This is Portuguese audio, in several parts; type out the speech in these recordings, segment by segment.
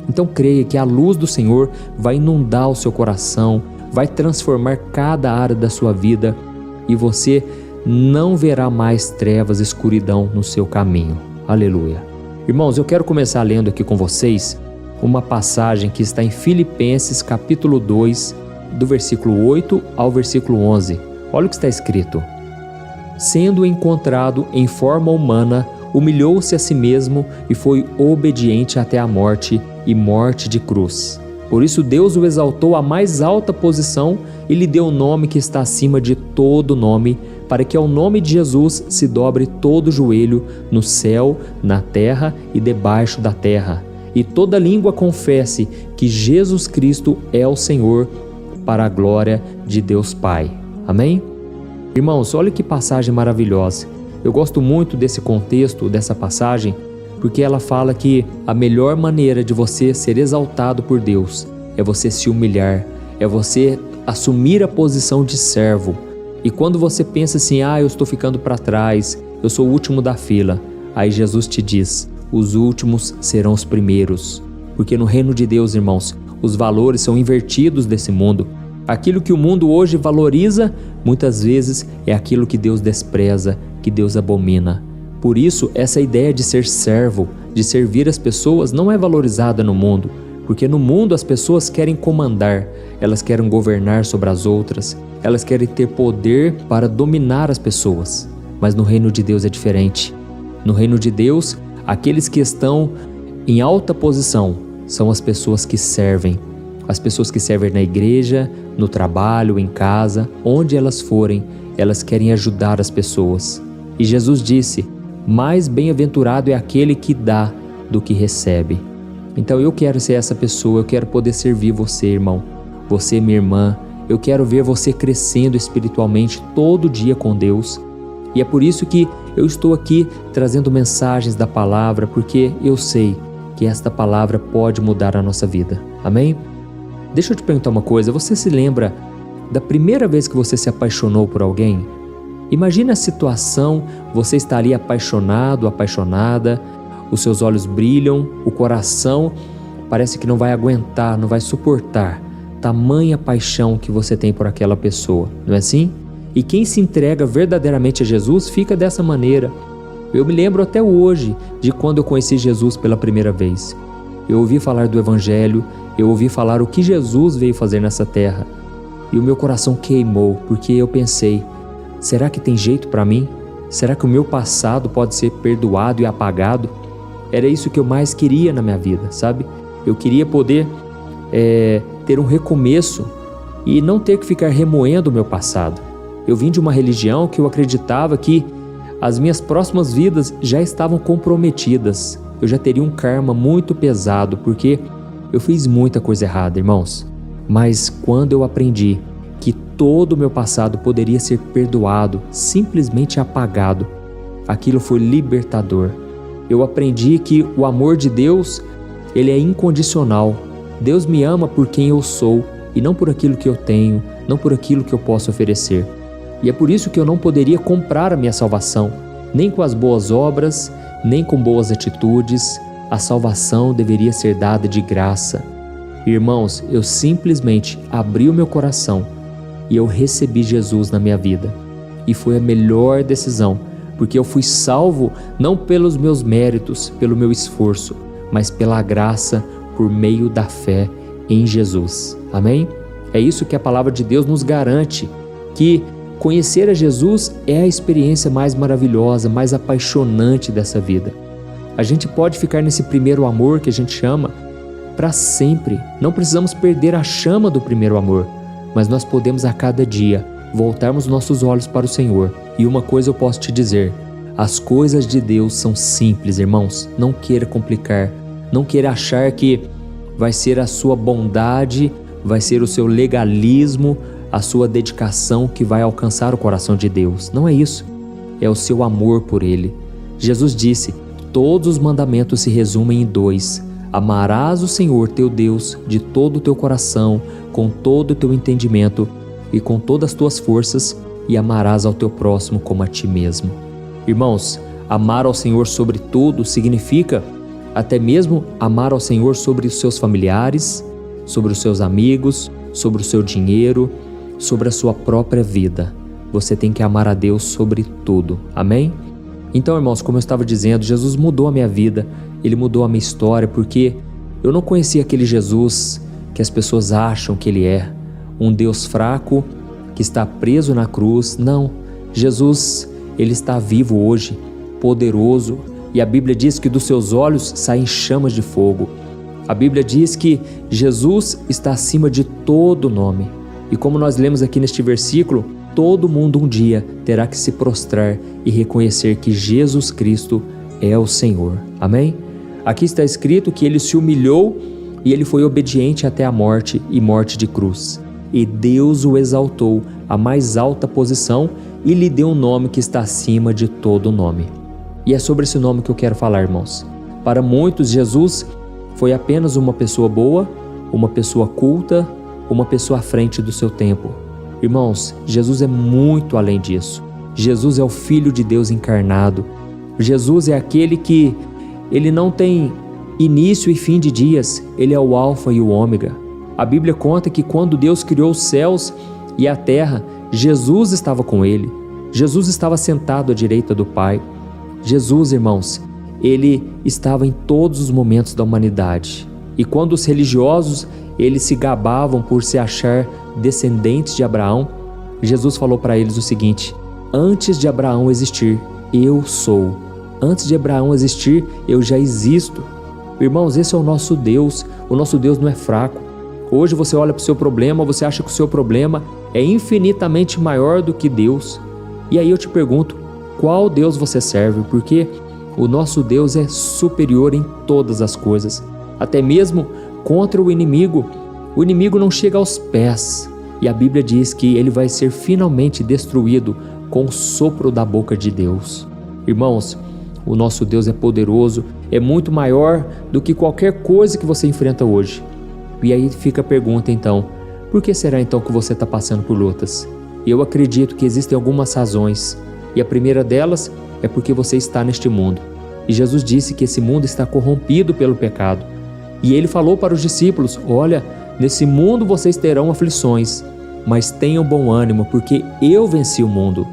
Então creia que a luz do Senhor vai inundar o seu coração, vai transformar cada área da sua vida e você não verá mais trevas, escuridão no seu caminho. Aleluia. Irmãos, eu quero começar lendo aqui com vocês uma passagem que está em Filipenses capítulo 2, do versículo 8 ao versículo 11. Olha o que está escrito. Sendo encontrado em forma humana, humilhou-se a si mesmo e foi obediente até a morte e morte de cruz. Por isso Deus o exaltou à mais alta posição e lhe deu o nome que está acima de todo nome, para que ao nome de Jesus se dobre todo joelho no céu, na terra e debaixo da terra, e toda língua confesse que Jesus Cristo é o Senhor, para a glória de Deus Pai. Amém? Irmãos, olha que passagem maravilhosa. Eu gosto muito desse contexto, dessa passagem, porque ela fala que a melhor maneira de você ser exaltado por Deus é você se humilhar, é você assumir a posição de servo. E quando você pensa assim, eu estou ficando para trás, eu sou o último da fila, aí Jesus te diz, os últimos serão os primeiros. Porque no reino de Deus, irmãos, os valores são invertidos desse mundo. Aquilo que o mundo hoje valoriza, muitas vezes é aquilo que Deus despreza, que Deus abomina. Por isso, essa ideia de ser servo, de servir as pessoas, não é valorizada no mundo, porque no mundo as pessoas querem comandar, elas querem governar sobre as outras, elas querem ter poder para dominar as pessoas. Mas no reino de Deus é diferente. No reino de Deus, aqueles que estão em alta posição são as pessoas que servem. As pessoas que servem na igreja, no trabalho, em casa, onde elas forem, elas querem ajudar as pessoas. E Jesus disse, mais bem-aventurado é aquele que dá do que recebe. Então eu quero ser essa pessoa, eu quero poder servir você, irmão, você, minha irmã. Eu quero ver você crescendo espiritualmente todo dia com Deus. E é por isso que eu estou aqui trazendo mensagens da palavra, porque eu sei que esta palavra pode mudar a nossa vida. Amém? Deixa eu te perguntar uma coisa, você se lembra da primeira vez que você se apaixonou por alguém? Imagina a situação, você está ali apaixonado, apaixonada, os seus olhos brilham, o coração parece que não vai aguentar, não vai suportar tamanha paixão que você tem por aquela pessoa, não é assim? E quem se entrega verdadeiramente a Jesus fica dessa maneira. Eu me lembro até hoje de quando eu conheci Jesus pela primeira vez. Eu ouvi falar do Evangelho, eu ouvi falar o que Jesus veio fazer nessa terra. E o meu coração queimou, porque eu pensei, será que tem jeito para mim? Será que o meu passado pode ser perdoado e apagado? Era isso que eu mais queria na minha vida, sabe? Eu queria poder ter um recomeço e não ter que ficar remoendo o meu passado. Eu vim de uma religião que eu acreditava que as minhas próximas vidas já estavam comprometidas. Eu já teria um karma muito pesado, porque eu fiz muita coisa errada, irmãos. Mas quando eu aprendi que todo o meu passado poderia ser perdoado, simplesmente apagado, aquilo foi libertador. Eu aprendi que o amor de Deus, ele é incondicional. Deus me ama por quem eu sou e não por aquilo que eu tenho, não por aquilo que eu posso oferecer. E é por isso que eu não poderia comprar a minha salvação, nem com as boas obras, nem com boas atitudes. A salvação deveria ser dada de graça. Irmãos, eu simplesmente abri o meu coração e eu recebi Jesus na minha vida. E foi a melhor decisão, porque eu fui salvo não pelos meus méritos, pelo meu esforço, mas pela graça por meio da fé em Jesus. Amém? É isso que a palavra de Deus nos garante, que conhecer a Jesus é a experiência mais maravilhosa, mais apaixonante dessa vida. A gente pode ficar nesse primeiro amor que a gente chama para sempre. Não precisamos perder a chama do primeiro amor, mas nós podemos a cada dia voltarmos nossos olhos para o Senhor. E uma coisa eu posso te dizer, as coisas de Deus são simples, irmãos. Não queira complicar, não queira achar que vai ser a sua bondade, vai ser o seu legalismo, a sua dedicação que vai alcançar o coração de Deus. Não é isso, é o seu amor por Ele. Jesus disse, todos os mandamentos se resumem em 2. Amarás o Senhor teu Deus de todo o teu coração, com todo o teu entendimento e com todas as tuas forças, e amarás ao teu próximo como a ti mesmo. Irmãos, amar ao Senhor sobre tudo significa até mesmo amar ao Senhor sobre os seus familiares, sobre os seus amigos, sobre o seu dinheiro, sobre a sua própria vida. Você tem que amar a Deus sobre tudo. Amém? Então, irmãos, como eu estava dizendo, Jesus mudou a minha vida, Ele mudou a minha história, porque eu não conhecia aquele Jesus que as pessoas acham que Ele é, um Deus fraco que está preso na cruz. Não, Jesus, Ele está vivo hoje, poderoso, e a Bíblia diz que dos seus olhos saem chamas de fogo. A Bíblia diz que Jesus está acima de todo nome. E como nós lemos aqui neste versículo, todo mundo um dia terá que se prostrar e reconhecer que Jesus Cristo é o Senhor. Amém? Aqui está escrito que Ele se humilhou e Ele foi obediente até a morte e morte de cruz. E Deus o exaltou à mais alta posição e lhe deu um nome que está acima de todo nome. E é sobre esse nome que eu quero falar, irmãos. Para muitos, Jesus foi apenas uma pessoa boa, uma pessoa culta, uma pessoa à frente do seu tempo. Irmãos, Jesus é muito além disso. Jesus é o Filho de Deus encarnado. Jesus é aquele que Ele não tem início e fim de dias. Ele é o Alfa e o Ômega. A Bíblia conta que quando Deus criou os céus e a terra, Jesus estava com Ele. Jesus estava sentado à direita do Pai. Jesus, irmãos, Ele estava em todos os momentos da humanidade. E quando os religiosos, eles se gabavam por se achar descendentes de Abraão, Jesus falou para eles o seguinte: antes de Abraão existir, eu sou. Antes de Abraão existir, eu já existo. Irmãos, esse é o nosso Deus. O nosso Deus não é fraco. Hoje você olha para o seu problema, você acha que o seu problema é infinitamente maior do que Deus. E aí eu te pergunto, qual Deus você serve? Porque o nosso Deus é superior em todas as coisas, até mesmo contra o inimigo. O inimigo não chega aos pés, e a Bíblia diz que ele vai ser finalmente destruído com o sopro da boca de Deus. Irmãos, o nosso Deus é poderoso, é muito maior do que qualquer coisa que você enfrenta hoje. E aí fica a pergunta então, por que será então que você está passando por lutas? Eu acredito que existem algumas razões, e a primeira delas é porque você está neste mundo. E Jesus disse que esse mundo está corrompido pelo pecado. E Ele falou para os discípulos: olha, nesse mundo vocês terão aflições, mas tenham bom ânimo, porque eu venci o mundo.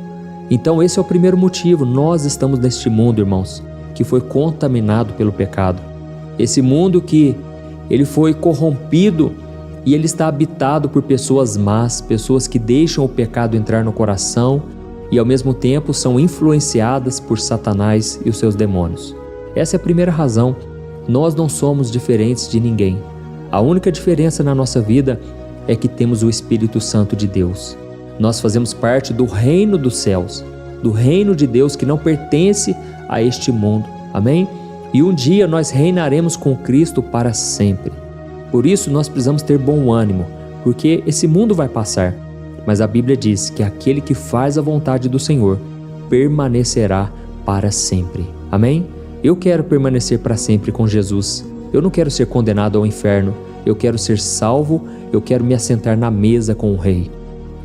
Então esse é o primeiro motivo. Nós estamos neste mundo, irmãos, que foi contaminado pelo pecado. Esse mundo que ele foi corrompido e ele está habitado por pessoas más, pessoas que deixam o pecado entrar no coração e ao mesmo tempo são influenciadas por Satanás e os seus demônios. Essa é a primeira razão. Nós não somos diferentes de ninguém. A única diferença na nossa vida é que temos o Espírito Santo de Deus. Nós fazemos parte do reino dos céus, do reino de Deus que não pertence a este mundo. Amém? E um dia nós reinaremos com Cristo para sempre. Por isso nós precisamos ter bom ânimo, porque esse mundo vai passar. Mas a Bíblia diz que aquele que faz a vontade do Senhor permanecerá para sempre. Amém? Eu quero permanecer para sempre com Jesus. Eu não quero ser condenado ao inferno. Eu quero ser salvo. Eu quero me assentar na mesa com o Rei.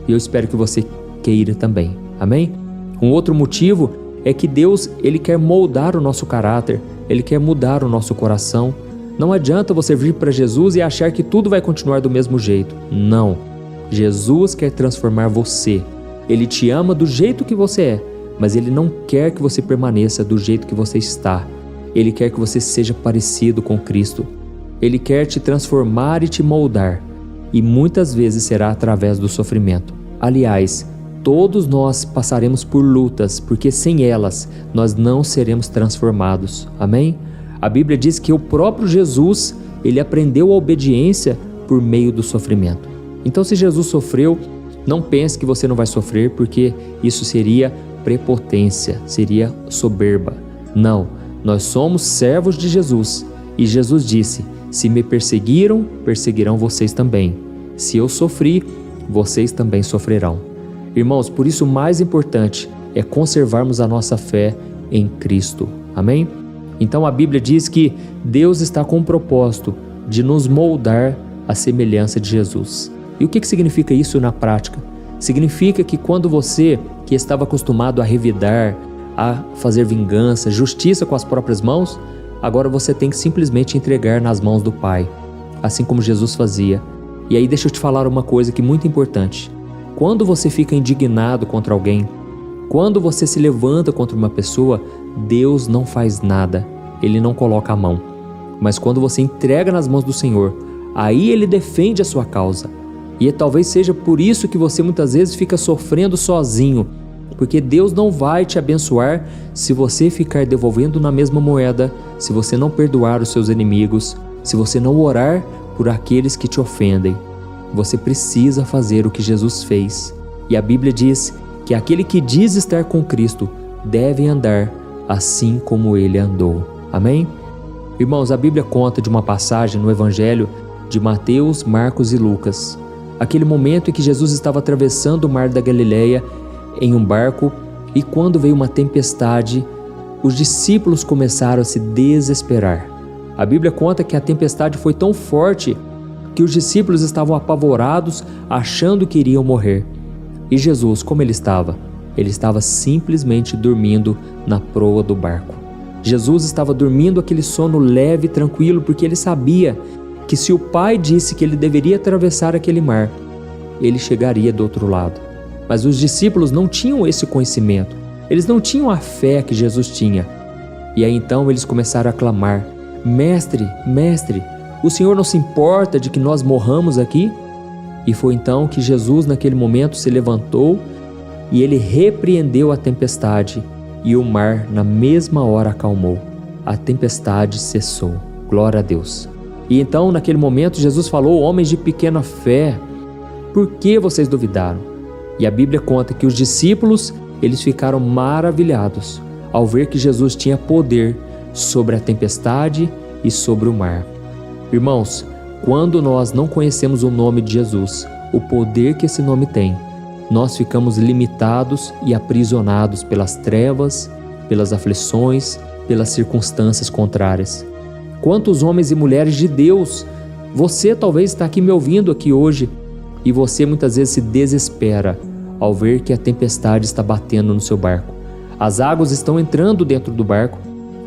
E eu espero que você queira também. Amém? Um outro motivo é que Deus, Ele quer moldar o nosso caráter. Ele quer mudar o nosso coração. Não adianta você vir para Jesus e achar que tudo vai continuar do mesmo jeito. Não. Jesus quer transformar você. Ele te ama do jeito que você é, mas Ele não quer que você permaneça do jeito que você está. Ele quer que você seja parecido com Cristo. Ele quer te transformar e te moldar. E muitas vezes será através do sofrimento. Aliás, todos nós passaremos por lutas, porque sem elas nós não seremos transformados. Amém? A Bíblia diz que o próprio Jesus, Ele aprendeu a obediência por meio do sofrimento. Então, se Jesus sofreu, não pense que você não vai sofrer, porque isso seria prepotência, seria soberba. Não, nós somos servos de Jesus. E Jesus disse: se me perseguiram, perseguirão vocês também. Se eu sofri, vocês também sofrerão. Irmãos, por isso o mais importante é conservarmos a nossa fé em Cristo. Amém? Então a Bíblia diz que Deus está com o propósito de nos moldar à semelhança de Jesus. E o que significa isso na prática? Significa que quando você, que estava acostumado a revidar, a fazer vingança, justiça com as próprias mãos, agora você tem que simplesmente entregar nas mãos do Pai, assim como Jesus fazia. E aí deixa eu te falar uma coisa que é muito importante. Quando você fica indignado contra alguém, quando você se levanta contra uma pessoa, Deus não faz nada, Ele não coloca a mão. Mas quando você entrega nas mãos do Senhor, aí Ele defende a sua causa. E talvez seja por isso que você muitas vezes fica sofrendo sozinho, porque Deus não vai te abençoar se você ficar devolvendo na mesma moeda, se você não perdoar os seus inimigos, se você não orar por aqueles que te ofendem. Você precisa fazer o que Jesus fez. E a Bíblia diz que aquele que diz estar com Cristo deve andar assim como Ele andou. Amém? Irmãos, a Bíblia conta de uma passagem no Evangelho de Mateus, Marcos e Lucas. Aquele momento em que Jesus estava atravessando o mar da Galileia em um barco, e quando veio uma tempestade, os discípulos começaram a se desesperar. A Bíblia conta que a tempestade foi tão forte que os discípulos estavam apavorados, achando que iriam morrer. E Jesus, como ele estava? Ele estava simplesmente dormindo na proa do barco. Jesus estava dormindo aquele sono leve e tranquilo, porque ele sabia que se o Pai disse que ele deveria atravessar aquele mar, ele chegaria do outro lado. Mas os discípulos não tinham esse conhecimento, eles não tinham a fé que Jesus tinha. E aí então eles começaram a clamar: Mestre, Mestre, o Senhor não se importa de que nós morramos aqui? E foi então que Jesus naquele momento se levantou e ele repreendeu a tempestade, e o mar na mesma hora acalmou. A tempestade cessou. Glória a Deus. E então naquele momento Jesus falou: homens de pequena fé, por que vocês duvidaram? E a Bíblia conta que os discípulos, eles ficaram maravilhados ao ver que Jesus tinha poder sobre a tempestade e sobre o mar. Irmãos, quando nós não conhecemos o nome de Jesus, o poder que esse nome tem, nós ficamos limitados e aprisionados pelas trevas, pelas aflições, pelas circunstâncias contrárias. Quantos homens e mulheres de Deus, você talvez está aqui me ouvindo aqui hoje, e você muitas vezes se desespera ao ver que a tempestade está batendo no seu barco. As águas estão entrando dentro do barco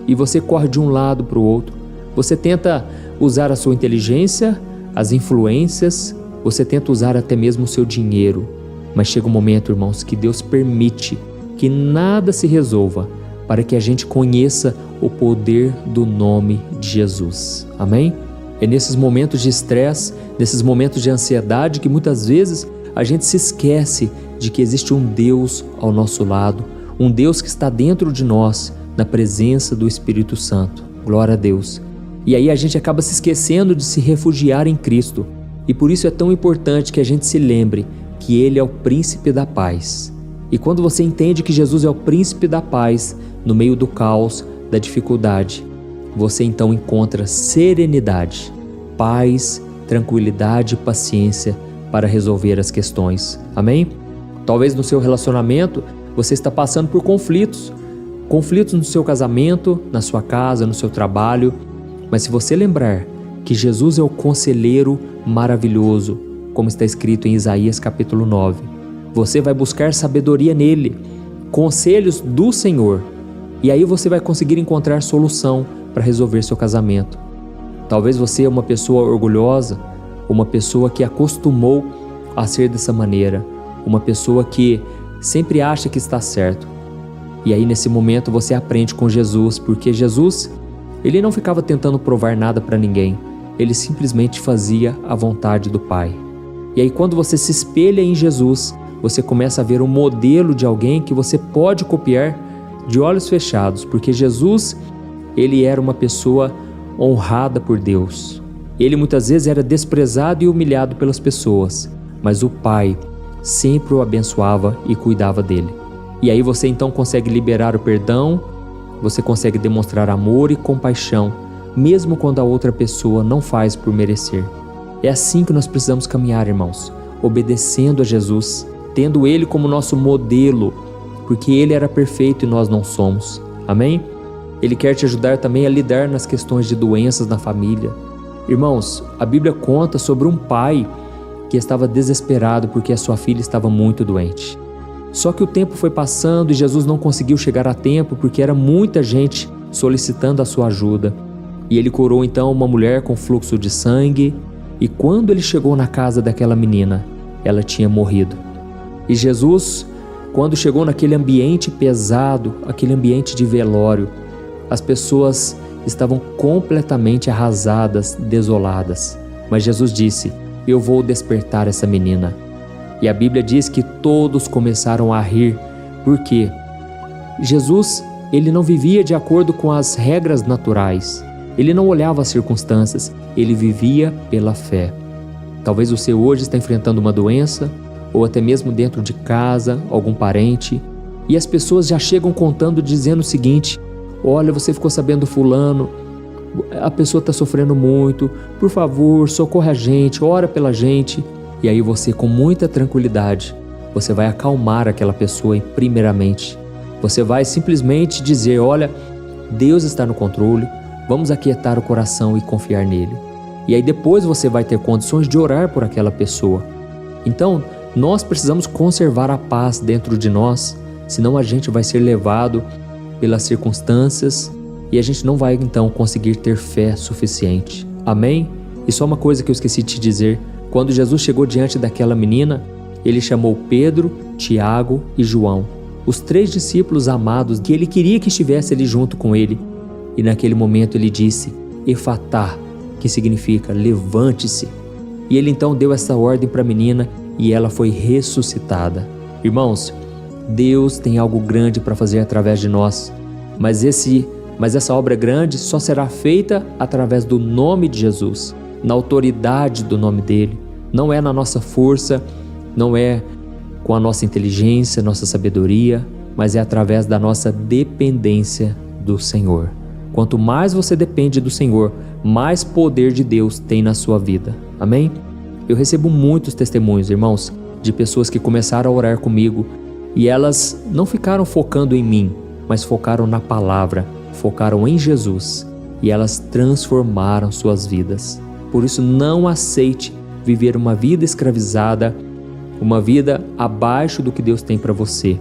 e você corre de um lado para o outro. Você tenta usar a sua inteligência, as influências, você tenta usar até mesmo o seu dinheiro. Mas chega um momento, irmãos, que Deus permite que nada se resolva para que a gente conheça o poder do nome de Jesus. Amém? É nesses momentos de estresse, nesses momentos de ansiedade que muitas vezes a gente se esquece de que existe um Deus ao nosso lado, um Deus que está dentro de nós, na presença do Espírito Santo. Glória a Deus. E aí a gente acaba se esquecendo de se refugiar em Cristo. E por isso é tão importante que a gente se lembre que Ele é o príncipe da paz. E quando você entende que Jesus é o príncipe da paz, no meio do caos, da dificuldade, você então encontra serenidade, paz, tranquilidade e paciência para resolver as questões. Amém? Talvez no seu relacionamento você está passando por conflitos no seu casamento, na sua casa, no seu trabalho. Mas se você lembrar que Jesus é o conselheiro maravilhoso, como está escrito em Isaías capítulo 9, você vai buscar sabedoria nele, conselhos do Senhor, e aí você vai conseguir encontrar solução para resolver seu casamento. Talvez você é uma pessoa orgulhosa, uma pessoa que acostumou a ser dessa maneira, uma pessoa que sempre acha que está certo. E aí nesse momento você aprende com Jesus, porque Jesus, ele não ficava tentando provar nada para ninguém, ele simplesmente fazia a vontade do Pai. E aí quando você se espelha em Jesus, você começa a ver um modelo de alguém que você pode copiar de olhos fechados, porque Jesus, ele era uma pessoa honrada por Deus. Ele muitas vezes era desprezado e humilhado pelas pessoas, mas o Pai sempre o abençoava e cuidava dele. E aí você então consegue liberar o perdão, você consegue demonstrar amor e compaixão, mesmo quando a outra pessoa não faz por merecer. É assim que nós precisamos caminhar, irmãos, obedecendo a Jesus, tendo Ele como nosso modelo, porque Ele era perfeito e nós não somos. Amém? Ele quer te ajudar também a lidar nas questões de doenças na família. Irmãos, a Bíblia conta sobre um pai que estava desesperado porque a sua filha estava muito doente. Só que o tempo foi passando e Jesus não conseguiu chegar a tempo porque era muita gente solicitando a sua ajuda. E ele curou então uma mulher com fluxo de sangue, e quando ele chegou na casa daquela menina, ela tinha morrido. E Jesus, quando chegou naquele ambiente pesado, aquele ambiente de velório, as pessoas estavam completamente arrasadas, desoladas. Mas Jesus disse: eu vou despertar essa menina. E a Bíblia diz que todos começaram a rir, porque Jesus, ele não vivia de acordo com as regras naturais. Ele não olhava as circunstâncias, ele vivia pela fé. Talvez você hoje está enfrentando uma doença, ou até mesmo dentro de casa, algum parente, e as pessoas já chegam contando, dizendo o seguinte: olha, você ficou sabendo fulano, a pessoa está sofrendo muito, por favor, socorre a gente, ora pela gente. E aí você, com muita tranquilidade, você vai acalmar aquela pessoa e primeiramente, você vai simplesmente dizer: olha, Deus está no controle, vamos aquietar o coração e confiar nele. E aí depois você vai ter condições de orar por aquela pessoa. Então, nós precisamos conservar a paz dentro de nós, senão a gente vai ser levado pelas circunstâncias e a gente não vai então conseguir ter fé suficiente. Amém? E só uma coisa que eu esqueci de te dizer: quando Jesus chegou diante daquela menina, ele chamou Pedro, Tiago e João, os 3 discípulos amados que ele queria que estivesse ali junto com ele. E naquele momento ele disse: Efatá, que significa levante-se. E ele então deu essa ordem para a menina e ela foi ressuscitada. Irmãos, Deus tem algo grande para fazer através de nós, mas essa obra grande só será feita através do nome de Jesus, na autoridade do nome dele. Não é na nossa força, não é com a nossa inteligência, nossa sabedoria, mas é através da nossa dependência do Senhor. Quanto mais você depende do Senhor, mais poder de Deus tem na sua vida. Amém? Eu recebo muitos testemunhos, irmãos, de pessoas que começaram a orar comigo e elas não ficaram focando em mim, mas focaram na palavra, focaram em Jesus e elas transformaram suas vidas. Por isso, não aceite viver uma vida escravizada, uma vida abaixo do que Deus tem para você.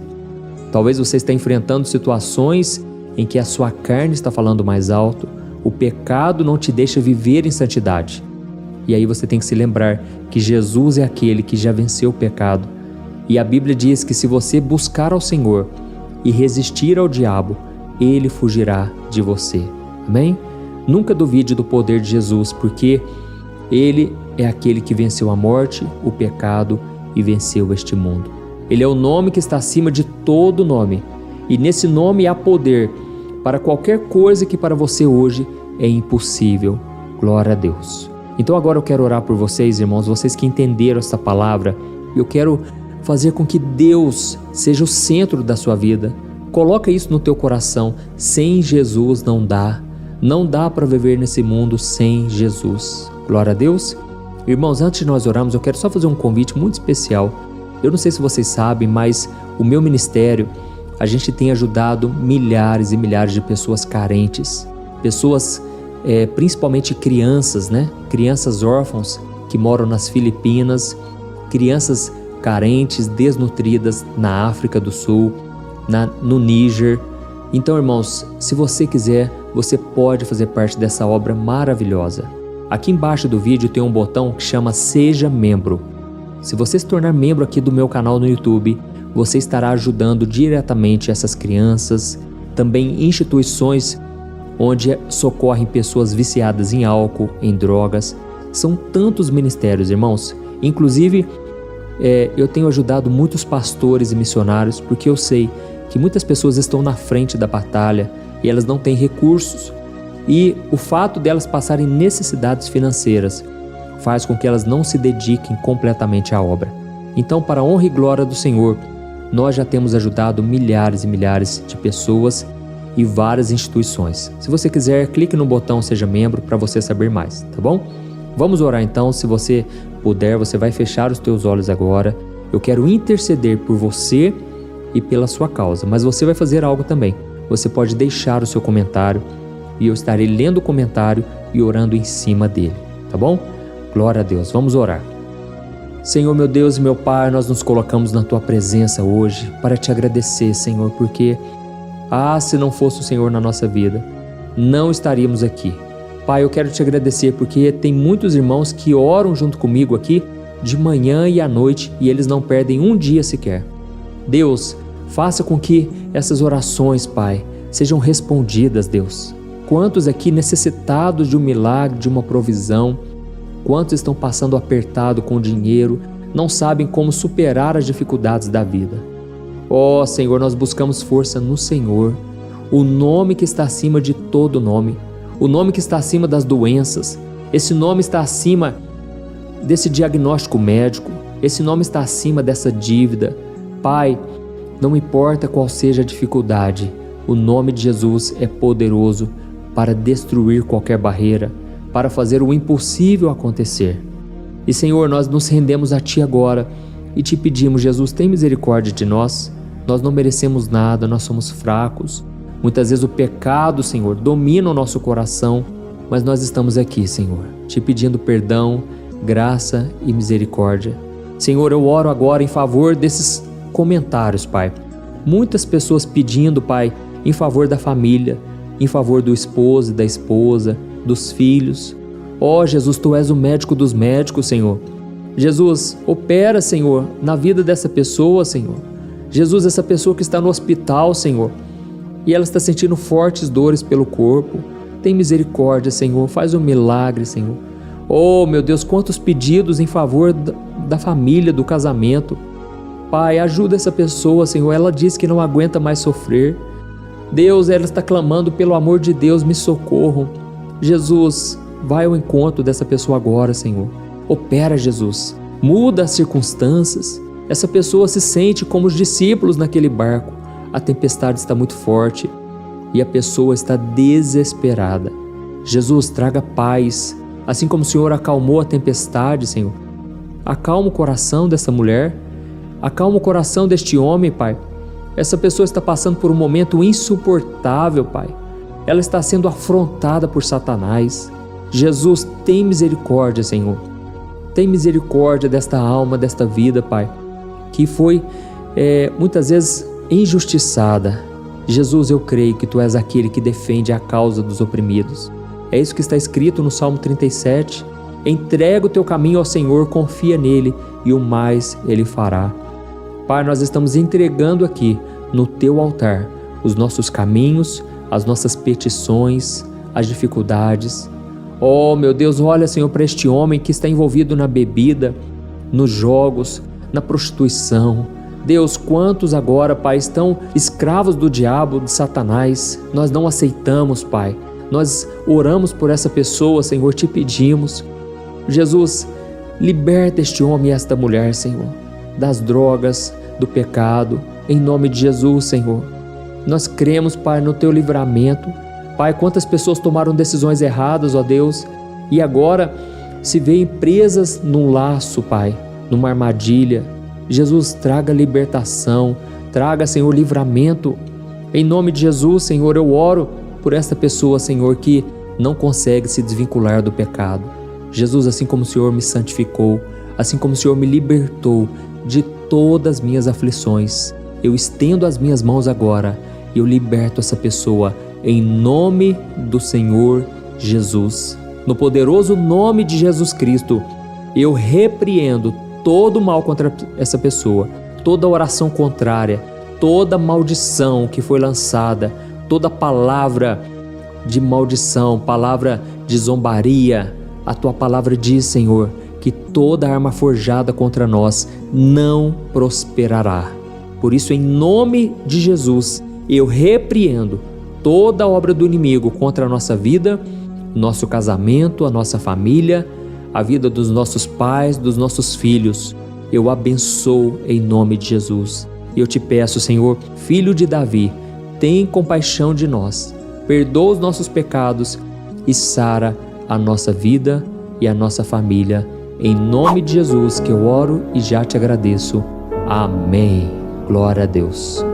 Talvez você esteja enfrentando situações em que a sua carne está falando mais alto, o pecado não te deixa viver em santidade. E aí você tem que se lembrar que Jesus é aquele que já venceu o pecado. E a Bíblia diz que se você buscar ao Senhor e resistir ao diabo, ele fugirá de você. Amém? Nunca duvide do poder de Jesus, porque ele é aquele que venceu a morte, o pecado e venceu este mundo. Ele é o nome que está acima de todo nome. E nesse nome há poder para qualquer coisa que para você hoje é impossível. Glória a Deus. Então agora eu quero orar por vocês, irmãos, vocês que entenderam essa palavra. Eu quero fazer com que Deus seja o centro da sua vida. Coloca isso no teu coração. Sem Jesus não dá. Não dá para viver nesse mundo sem Jesus. Glória a Deus. Irmãos, antes de nós orarmos, eu quero só fazer um convite muito especial. Eu não sei se vocês sabem, mas o meu ministério, a gente tem ajudado milhares e milhares de pessoas carentes. Pessoas, principalmente crianças, né? Crianças órfãos que moram nas Filipinas, crianças carentes, desnutridas na África do Sul, no Níger. Então, irmãos, se você quiser, você pode fazer parte dessa obra maravilhosa. Aqui embaixo do vídeo tem um botão que chama Seja Membro. Se você se tornar membro aqui do meu canal no YouTube, você estará ajudando diretamente essas crianças, também instituições onde socorrem pessoas viciadas em álcool, em drogas. São tantos ministérios, irmãos. Inclusive, eu tenho ajudado muitos pastores e missionários, porque eu sei que muitas pessoas estão na frente da batalha e elas não têm recursos. E o fato delas passarem necessidades financeiras faz com que elas não se dediquem completamente à obra. Então, para a honra e glória do Senhor, nós já temos ajudado milhares e milhares de pessoas e várias instituições. Se você quiser, clique no botão Seja Membro para você saber mais, tá bom? Vamos orar então. Se você puder, você vai fechar os teus olhos agora. Eu quero interceder por você e pela sua causa, mas você vai fazer algo também. Você pode deixar o seu comentário e eu estarei lendo o comentário e orando em cima dele, tá bom? Glória a Deus. Vamos orar. Senhor, meu Deus e meu Pai, nós nos colocamos na Tua presença hoje para Te agradecer, Senhor, porque, se não fosse o Senhor na nossa vida, não estaríamos aqui. Pai, eu quero te agradecer porque tem muitos irmãos que oram junto comigo aqui de manhã e à noite e eles não perdem um dia sequer. Deus, faça com que essas orações, Pai, sejam respondidas, Deus. Quantos aqui necessitados de um milagre, de uma provisão? Quantos estão passando apertado com dinheiro, não sabem como superar as dificuldades da vida? Ó Senhor, nós buscamos força no Senhor, o nome que está acima de todo nome, o nome que está acima das doenças. Esse nome está acima desse diagnóstico médico, esse nome está acima dessa dívida. Pai, não importa qual seja a dificuldade, o nome de Jesus é poderoso para destruir qualquer barreira, para fazer o impossível acontecer. E Senhor, nós nos rendemos a Ti agora e Te pedimos, Jesus, tem misericórdia de nós. Nós não merecemos nada, nós somos fracos. Muitas vezes o pecado, Senhor, domina o nosso coração, mas nós estamos aqui, Senhor, Te pedindo perdão, graça e misericórdia. Senhor, eu oro agora em favor desses comentários, Pai. Muitas pessoas pedindo, Pai, em favor da família, em favor do esposo e da esposa, dos filhos. Ó Jesus, Tu és o médico dos médicos, Senhor. Jesus, opera, Senhor, na vida dessa pessoa, Senhor. Jesus, essa pessoa que está no hospital, Senhor, e ela está sentindo fortes dores pelo corpo. Tem misericórdia, Senhor, faz um milagre, Senhor. Oh, meu Deus, quantos pedidos em favor da família, do casamento. Pai, ajuda essa pessoa, Senhor. Ela diz que não aguenta mais sofrer. Deus, ela está clamando pelo amor de Deus, me socorram. Jesus, vai ao encontro dessa pessoa agora, Senhor. Opera, Jesus. Muda as circunstâncias. Essa pessoa se sente como os discípulos naquele barco. A tempestade está muito forte e a pessoa está desesperada. Jesus, traga paz. Assim como o Senhor acalmou a tempestade, Senhor, acalma o coração dessa mulher, acalma o coração deste homem, Pai. Essa pessoa está passando por um momento insuportável, Pai. Ela está sendo afrontada por Satanás. Jesus, tem misericórdia, Senhor. Tem misericórdia desta alma, desta vida, Pai, que foi muitas vezes injustiçada. Jesus, eu creio que Tu és aquele que defende a causa dos oprimidos. É isso que está escrito no Salmo 37. Entrega o teu caminho ao Senhor, confia nele e o mais Ele fará. Pai, nós estamos entregando aqui no Teu altar os nossos caminhos, as nossas petições, as dificuldades. Oh, meu Deus, olha, Senhor, para este homem que está envolvido na bebida, nos jogos, na prostituição. Deus, quantos agora, Pai, estão escravos do diabo, de Satanás. Nós não aceitamos, Pai. Nós oramos por essa pessoa, Senhor, Te pedimos. Jesus, liberta este homem e esta mulher, Senhor, das drogas, do pecado, em nome de Jesus, Senhor. Nós cremos, Pai, no Teu livramento. Pai, quantas pessoas tomaram decisões erradas, ó Deus, e agora se veem presas num laço, Pai, numa armadilha. Jesus, traga libertação, traga, Senhor, livramento. Em nome de Jesus, Senhor, eu oro por esta pessoa, Senhor, que não consegue se desvincular do pecado. Jesus, assim como o Senhor me santificou, assim como o Senhor me libertou de todas as minhas aflições, eu estendo as minhas mãos agora e eu liberto essa pessoa em nome do Senhor Jesus. No poderoso nome de Jesus Cristo, eu repreendo todo mal contra essa pessoa, toda oração contrária, toda maldição que foi lançada, toda palavra de maldição, palavra de zombaria. A Tua palavra diz, Senhor, que toda arma forjada contra nós não prosperará. Por isso, em nome de Jesus, eu repreendo toda obra do inimigo contra a nossa vida, nosso casamento, a nossa família, a vida dos nossos pais, dos nossos filhos. Eu abençoo em nome de Jesus. E eu Te peço, Senhor, Filho de Davi, tem compaixão de nós, perdoa os nossos pecados e sara a nossa vida e a nossa família. Em nome de Jesus que eu oro e já Te agradeço. Amém. Glória a Deus.